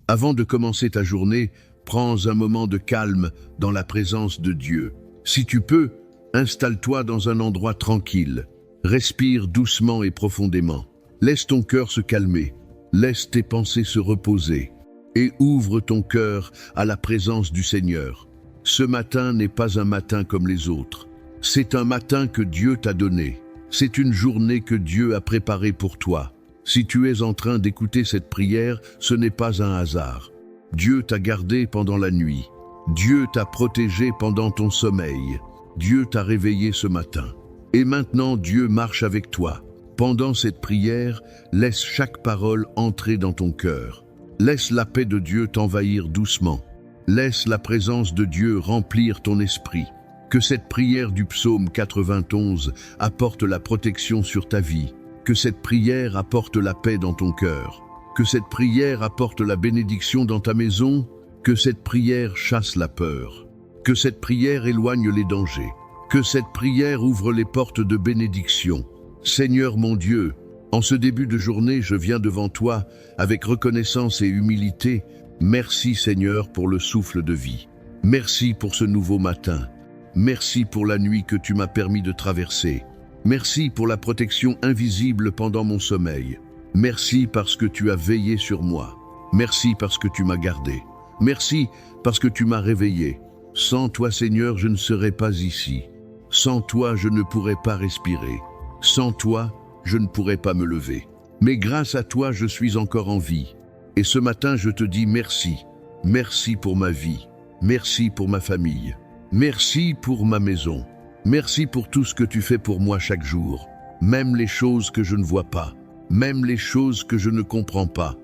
Avant de commencer ta journée, prends un moment de calme dans la présence de Dieu. Si tu peux, installe-toi dans un endroit tranquille. Respire doucement et profondément. Laisse ton cœur se calmer. Laisse tes pensées se reposer. Et ouvre ton cœur à la présence du Seigneur. Ce matin n'est pas un matin comme les autres. C'est un matin que Dieu t'a donné. C'est une journée que Dieu a préparée pour toi. Si tu es en train d'écouter cette prière, ce n'est pas un hasard. Dieu t'a gardé pendant la nuit. Dieu t'a protégé pendant ton sommeil. Dieu t'a réveillé ce matin. Et maintenant, Dieu marche avec toi. Pendant cette prière, laisse chaque parole entrer dans ton cœur. Laisse la paix de Dieu t'envahir doucement. Laisse la présence de Dieu remplir ton esprit. Que cette prière du psaume 91 apporte la protection sur ta vie. Que cette prière apporte la paix dans ton cœur. Que cette prière apporte la bénédiction dans ta maison. Que cette prière chasse la peur. Que cette prière éloigne les dangers. Que cette prière ouvre les portes de bénédiction. Seigneur mon Dieu, en ce début de journée, je viens devant toi avec reconnaissance et humilité. Merci Seigneur pour le souffle de vie. Merci pour ce nouveau matin. Merci pour la nuit que tu m'as permis de traverser. Merci pour la protection invisible pendant mon sommeil. Merci parce que tu as veillé sur moi. Merci parce que tu m'as gardé. Merci parce que tu m'as réveillé. Sans toi Seigneur, je ne serais pas ici. Sans toi, je ne pourrais pas respirer. Sans toi, je ne pourrais pas me lever. Mais grâce à toi, je suis encore en vie. Et ce matin, je te dis merci. Merci pour ma vie. Merci pour ma famille. Merci pour ma maison. Merci pour tout ce que tu fais pour moi chaque jour. Même les choses que je ne vois pas. Même les choses que je ne comprends pas.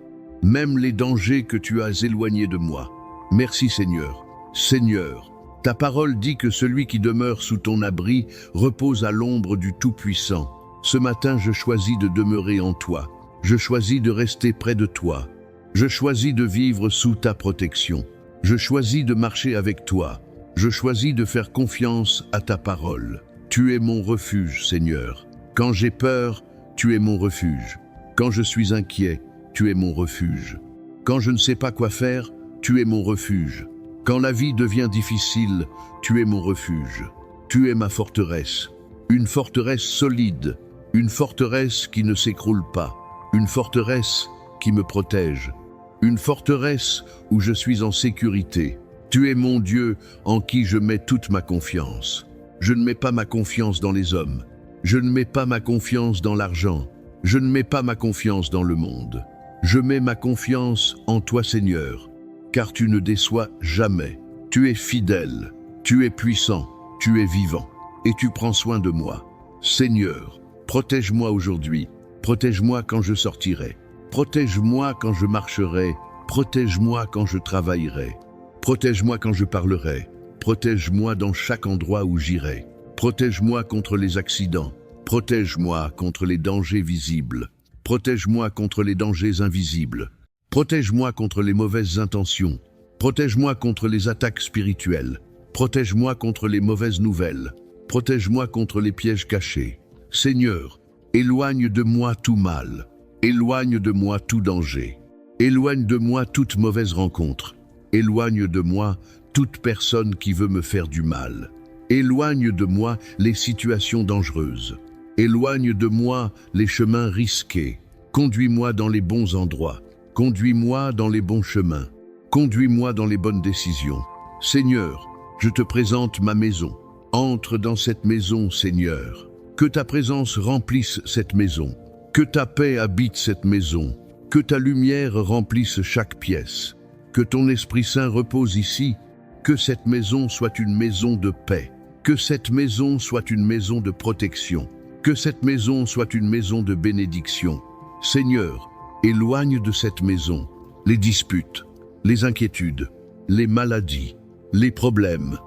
Même les dangers que tu as éloignés de moi. Merci Seigneur. Seigneur, ta parole dit que celui qui demeure sous ton abri repose à l'ombre du Tout-Puissant. Ce matin, je choisis de demeurer en toi. Je choisis de rester près de toi. Je choisis de vivre sous ta protection. Je choisis de marcher avec toi. Je choisis de faire confiance à ta parole. Tu es mon refuge, Seigneur. Quand j'ai peur, tu es mon refuge. Quand je suis inquiet, tu es mon refuge. Quand je ne sais pas quoi faire, tu es mon refuge. Quand la vie devient difficile, tu es mon refuge. Tu es ma forteresse. Une forteresse solide. Une forteresse qui ne s'écroule pas. Une forteresse qui me protège. Une forteresse où je suis en sécurité. Tu es mon Dieu en qui je mets toute ma confiance. Je ne mets pas ma confiance dans les hommes. Je ne mets pas ma confiance dans l'argent. Je ne mets pas ma confiance dans le monde. Je mets ma confiance en toi, Seigneur, car tu ne déçois jamais. Tu es fidèle, tu es puissant, tu es vivant, et tu prends soin de moi. Seigneur, protège-moi aujourd'hui. Protège-moi quand je sortirai. Protège-moi quand je marcherai. Protège-moi quand je travaillerai. Protège-moi quand je parlerai. Protège-moi dans chaque endroit où j'irai. Protège-moi contre les accidents. Protège-moi contre les dangers visibles. Protège-moi contre les dangers invisibles. Protège-moi contre les mauvaises intentions. Protège-moi contre les attaques spirituelles. Protège-moi contre les mauvaises nouvelles. Protège-moi contre les pièges cachés. Seigneur, éloigne de moi tout mal. Éloigne de moi tout danger. Éloigne de moi toute mauvaise rencontre. Éloigne de moi toute personne qui veut me faire du mal. Éloigne de moi les situations dangereuses. Éloigne de moi les chemins risqués. Conduis-moi dans les bons endroits. Conduis-moi dans les bons chemins. Conduis-moi dans les bonnes décisions. Seigneur, je te présente ma maison. Entre dans cette maison, Seigneur. Que ta présence remplisse cette maison. Que ta paix habite cette maison. Que ta lumière remplisse chaque pièce. Que ton Esprit Saint repose ici. Que cette maison soit une maison de paix. Que cette maison soit une maison de protection. Que cette maison soit une maison de bénédiction. Seigneur, éloigne de cette maison les disputes, les inquiétudes, les maladies, les problèmes,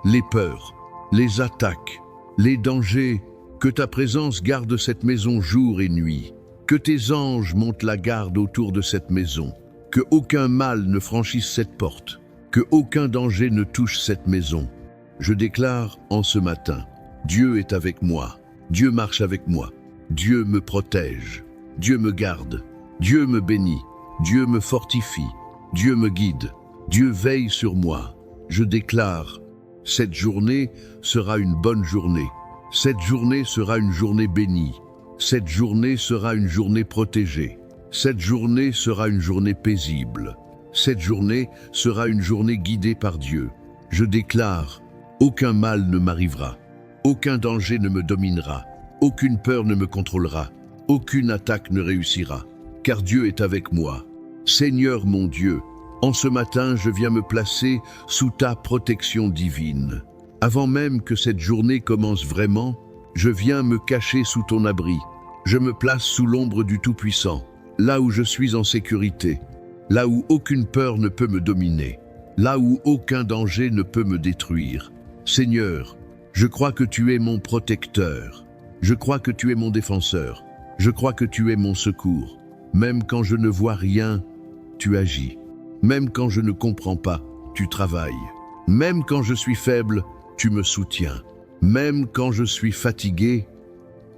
les peurs, les attaques, les dangers. Que ta présence garde cette maison jour et nuit. Que tes anges montent la garde autour de cette maison. Que aucun mal ne franchisse cette porte. Que aucun danger ne touche cette maison. Je déclare en ce matin, Dieu est avec moi. Dieu marche avec moi. Dieu me protège. Dieu me garde. Dieu me bénit. Dieu me fortifie. Dieu me guide. Dieu veille sur moi. Je déclare, cette journée sera une bonne journée. Cette journée sera une journée bénie. Cette journée sera une journée protégée. Cette journée sera une journée paisible. Cette journée sera une journée guidée par Dieu. Je déclare, aucun mal ne m'arrivera. Aucun danger ne me dominera. Aucune peur ne me contrôlera. Aucune attaque ne réussira. Car Dieu est avec moi. Seigneur mon Dieu, en ce matin, je viens me placer sous ta protection divine. Avant même que cette journée commence vraiment, je viens me cacher sous ton abri. Je me place sous l'ombre du Tout-Puissant, là où je suis en sécurité, là où aucune peur ne peut me dominer, là où aucun danger ne peut me détruire. Seigneur, je crois que tu es mon protecteur. Je crois que tu es mon défenseur. Je crois que tu es mon secours. Même quand je ne vois rien, tu agis. Même quand je ne comprends pas, tu travailles. Même quand je suis faible, tu me soutiens. Même quand je suis fatigué,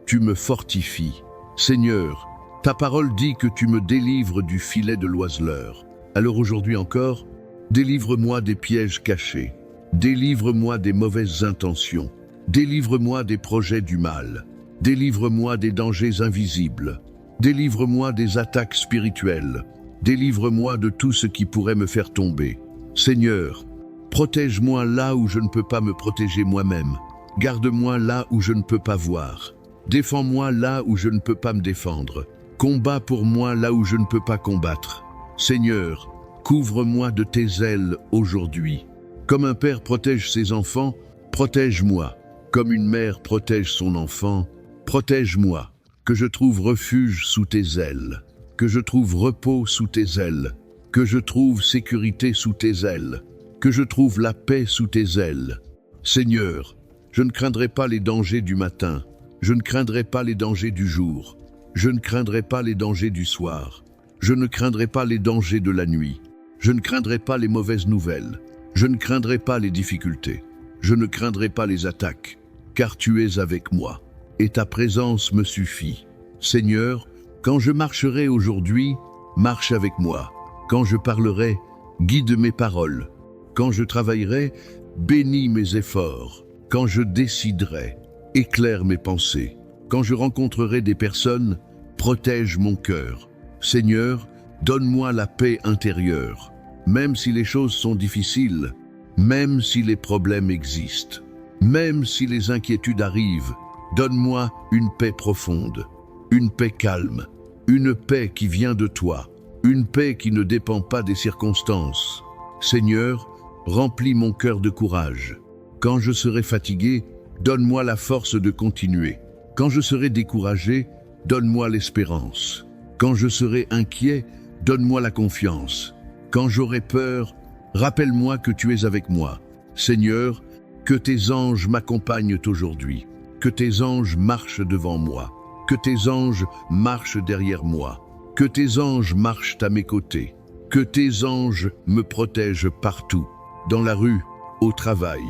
tu me fortifies. Seigneur, ta parole dit que tu me délivres du filet de l'oiseleur. Alors aujourd'hui encore, délivre-moi des pièges cachés. Délivre-moi des mauvaises intentions. Délivre-moi des projets du mal. Délivre-moi des dangers invisibles. Délivre-moi des attaques spirituelles. Délivre-moi de tout ce qui pourrait me faire tomber. Seigneur, protège-moi là où je ne peux pas me protéger moi-même. Garde-moi là où je ne peux pas voir. Défends-moi là où je ne peux pas me défendre. Combat pour moi là où je ne peux pas combattre. Seigneur, couvre-moi de tes ailes aujourd'hui. Comme un père protège ses enfants, protège-moi. Comme une mère protège son enfant, protège-moi. Que je trouve refuge sous tes ailes. Que je trouve repos sous tes ailes, que je trouve sécurité sous tes ailes, que je trouve la paix sous tes ailes. Seigneur, je ne craindrai pas les dangers du matin, je ne craindrai pas les dangers du jour, je ne craindrai pas les dangers du soir, je ne craindrai pas les dangers de la nuit, je ne craindrai pas les mauvaises nouvelles, je ne craindrai pas les difficultés, je ne craindrai pas les attaques, car tu es avec moi, et ta présence me suffit. Seigneur, quand je marcherai aujourd'hui, marche avec moi. Quand je parlerai, guide mes paroles. Quand je travaillerai, bénis mes efforts. Quand je déciderai, éclaire mes pensées. Quand je rencontrerai des personnes, protège mon cœur. Seigneur, donne-moi la paix intérieure. Même si les choses sont difficiles, même si les problèmes existent, même si les inquiétudes arrivent, donne-moi une paix profonde. Une paix calme, une paix qui vient de toi, une paix qui ne dépend pas des circonstances. Seigneur, remplis mon cœur de courage. Quand je serai fatigué, donne-moi la force de continuer. Quand je serai découragé, donne-moi l'espérance. Quand je serai inquiet, donne-moi la confiance. Quand j'aurai peur, rappelle-moi que tu es avec moi. Seigneur, que tes anges m'accompagnent aujourd'hui, que tes anges marchent devant moi. Que tes anges marchent derrière moi, que tes anges marchent à mes côtés, que tes anges me protègent partout, dans la rue, au travail,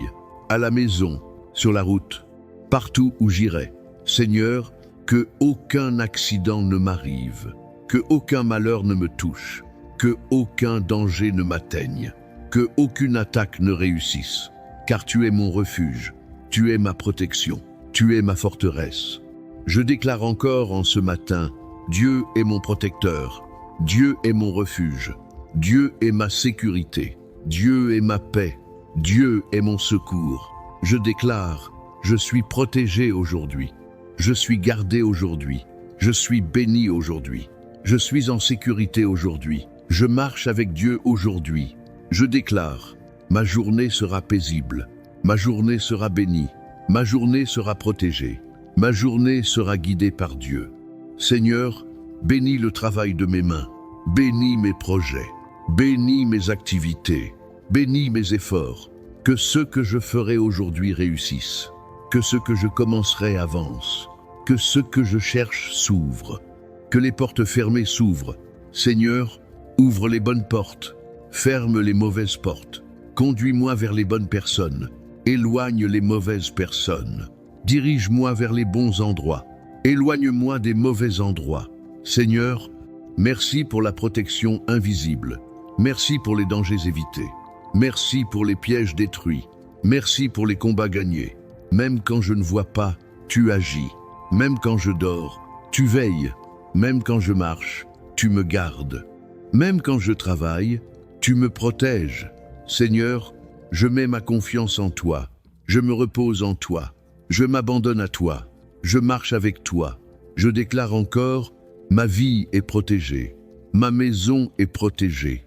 à la maison, sur la route, partout où j'irai. Seigneur, que aucun accident ne m'arrive, que aucun malheur ne me touche, que aucun danger ne m'atteigne, que aucune attaque ne réussisse, car tu es mon refuge, tu es ma protection, tu es ma forteresse. Je déclare encore en ce matin, Dieu est mon protecteur, Dieu est mon refuge, Dieu est ma sécurité, Dieu est ma paix, Dieu est mon secours. Je déclare, je suis protégé aujourd'hui, je suis gardé aujourd'hui, je suis béni aujourd'hui, je suis en sécurité aujourd'hui, je marche avec Dieu aujourd'hui. Je déclare, ma journée sera paisible, ma journée sera bénie, ma journée sera protégée. Ma journée sera guidée par Dieu. Seigneur, bénis le travail de mes mains, bénis mes projets, bénis mes activités, bénis mes efforts. Que ce que je ferai aujourd'hui réussisse, que ce que je commencerai avance, que ce que je cherche s'ouvre, que les portes fermées s'ouvrent. Seigneur, ouvre les bonnes portes, ferme les mauvaises portes, conduis-moi vers les bonnes personnes, éloigne les mauvaises personnes. Dirige-moi vers les bons endroits. Éloigne-moi des mauvais endroits. Seigneur, merci pour la protection invisible. Merci pour les dangers évités. Merci pour les pièges détruits. Merci pour les combats gagnés. Même quand je ne vois pas, tu agis. Même quand je dors, tu veilles. Même quand je marche, tu me gardes. Même quand je travaille, tu me protèges. Seigneur, je mets ma confiance en toi. Je me repose en toi. Je m'abandonne à toi. Je marche avec toi. Je déclare encore, ma vie est protégée. Ma maison est protégée.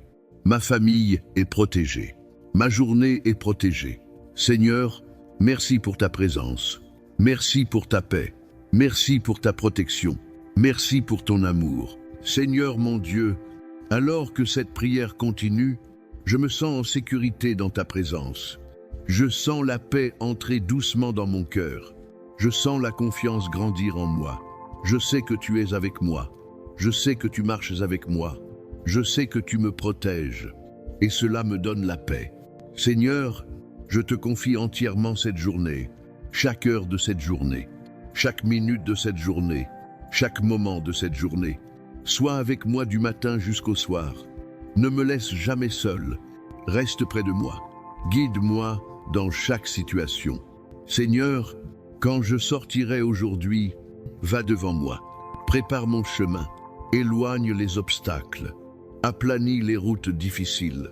Ma famille est protégée. Ma journée est protégée. Seigneur, merci pour ta présence. Merci pour ta paix. Merci pour ta protection. Merci pour ton amour. Seigneur mon Dieu, alors que cette prière continue, je me sens en sécurité dans ta présence. Je sens la paix entrer doucement dans mon cœur. Je sens la confiance grandir en moi. Je sais que tu es avec moi. Je sais que tu marches avec moi. Je sais que tu me protèges. Et cela me donne la paix. Seigneur, je te confie entièrement cette journée, chaque heure de cette journée, chaque minute de cette journée, chaque moment de cette journée. Sois avec moi du matin jusqu'au soir. Ne me laisse jamais seul. Reste près de moi. Guide-moi dans chaque situation. Seigneur, quand je sortirai aujourd'hui, va devant moi. Prépare mon chemin. Éloigne les obstacles. Aplanis les routes difficiles.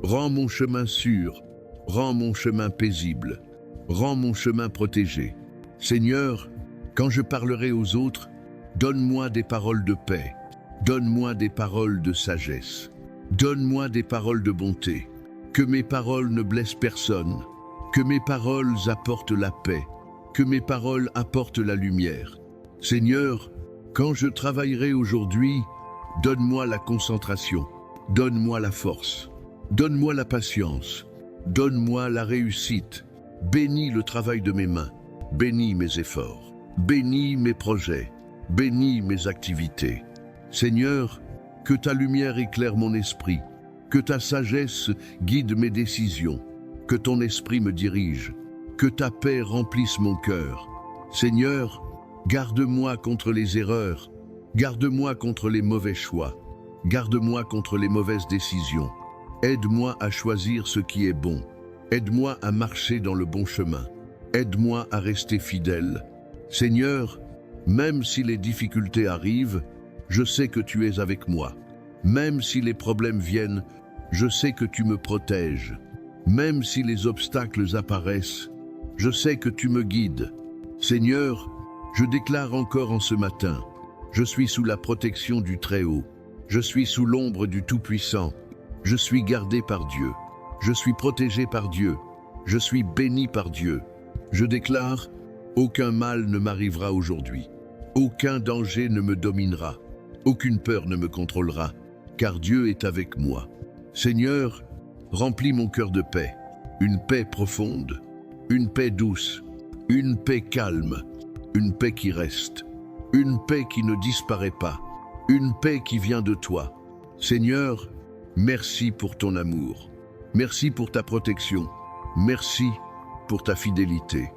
Rends mon chemin sûr. Rends mon chemin paisible. Rends mon chemin protégé. Seigneur, quand je parlerai aux autres, donne-moi des paroles de paix. Donne-moi des paroles de sagesse. Donne-moi des paroles de bonté. Que mes paroles ne blessent personne. Que mes paroles apportent la paix. Que mes paroles apportent la lumière. Seigneur, quand je travaillerai aujourd'hui, donne-moi la concentration. Donne-moi la force. Donne-moi la patience. Donne-moi la réussite. Bénis le travail de mes mains. Bénis mes efforts. Bénis mes projets. Bénis mes activités. Seigneur, que ta lumière éclaire mon esprit. Que ta sagesse guide mes décisions. Que ton esprit me dirige. Que ta paix remplisse mon cœur. Seigneur, garde-moi contre les erreurs. Garde-moi contre les mauvais choix. Garde-moi contre les mauvaises décisions. Aide-moi à choisir ce qui est bon. Aide-moi à marcher dans le bon chemin. Aide-moi à rester fidèle. Seigneur, même si les difficultés arrivent, je sais que tu es avec moi. Même si les problèmes viennent, je sais que tu me protèges. Même si les obstacles apparaissent, je sais que tu me guides. Seigneur, je déclare encore en ce matin, je suis sous la protection du Très-Haut. Je suis sous l'ombre du Tout-Puissant. Je suis gardé par Dieu. Je suis protégé par Dieu. Je suis béni par Dieu. Je déclare, aucun mal ne m'arrivera aujourd'hui. Aucun danger ne me dominera. Aucune peur ne me contrôlera, car Dieu est avec moi. Seigneur, remplis mon cœur de paix, une paix profonde, une paix douce, une paix calme, une paix qui reste, une paix qui ne disparaît pas, une paix qui vient de toi. Seigneur, merci pour ton amour. Merci pour ta protection. Merci pour ta fidélité.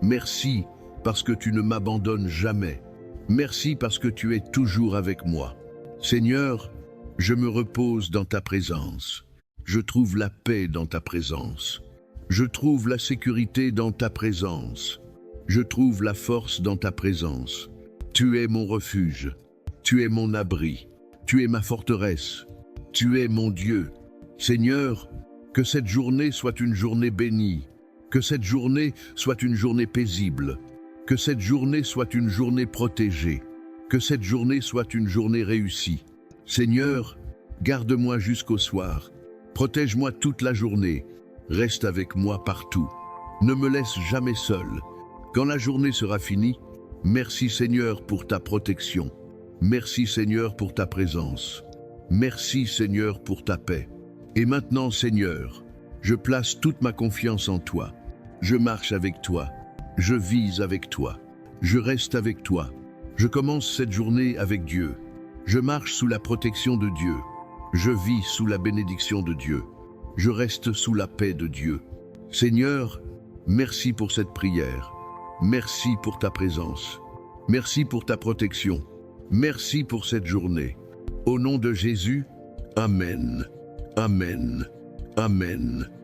Merci parce que tu ne m'abandonnes jamais. Merci parce que tu es toujours avec moi. Seigneur, je me repose dans ta présence. Je trouve la paix dans ta présence. Je trouve la sécurité dans ta présence. Je trouve la force dans ta présence. Tu es mon refuge. Tu es mon abri. Tu es ma forteresse. Tu es mon Dieu. Seigneur, que cette journée soit une journée bénie. Que cette journée soit une journée paisible. Que cette journée soit une journée protégée. Que cette journée soit une journée réussie. Seigneur, garde-moi jusqu'au soir. Protège-moi toute la journée. Reste avec moi partout. Ne me laisse jamais seul. Quand la journée sera finie, merci Seigneur pour ta protection. Merci Seigneur pour ta présence. Merci Seigneur pour ta paix. Et maintenant Seigneur, je place toute ma confiance en toi. Je marche avec toi. Je vis avec toi. Je reste avec toi. Je commence cette journée avec Dieu. Je marche sous la protection de Dieu. Je vis sous la bénédiction de Dieu. Je reste sous la paix de Dieu. Seigneur, merci pour cette prière. Merci pour ta présence. Merci pour ta protection. Merci pour cette journée. Au nom de Jésus, Amen. Amen. Amen.